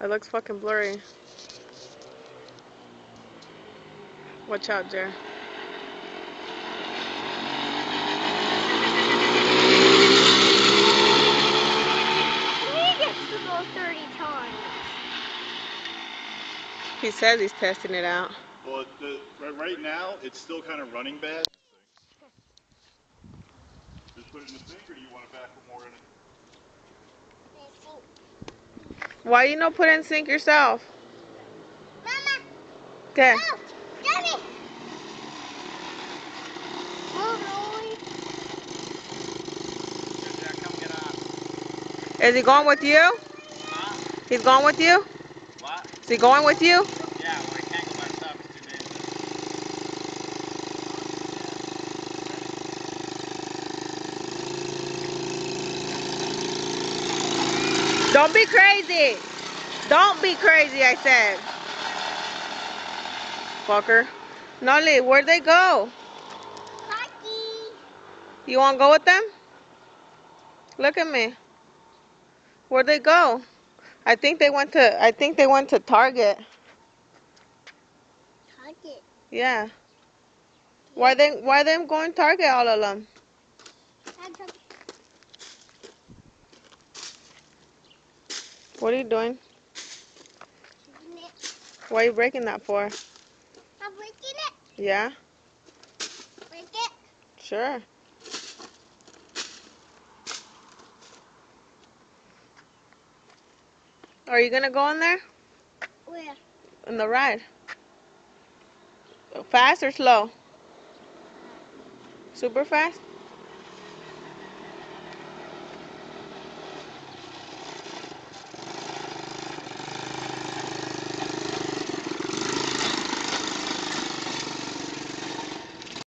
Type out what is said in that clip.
It looks fucking blurry. Watch out, Jer. He gets to go 30 times. He says he's testing it out. Well, right now, it's still kind of running bad. Just put it in the sink, or do you want to back put more in it? Why you not put in sink yourself? Mama! Okay. No! Daddy! Move, Lily. Come get on. Is he going with you? Huh? He's going with you? What? Is he going with you? Yeah, well, I can't go by myself. It's too dangerous. Don't be crazy. Don't be crazy, I said. Fucker. Nolly, where'd they go? Hockey. You want to go with them? Look at me. Where'd they go? I think they went to Target. Target. Yeah. Why them going Target, all of them? What are you doing? Why are you breaking that for? I'm breaking it. Yeah? Break it. Sure. Are you gonna go in there? Where? In the ride. Fast or slow? Super fast?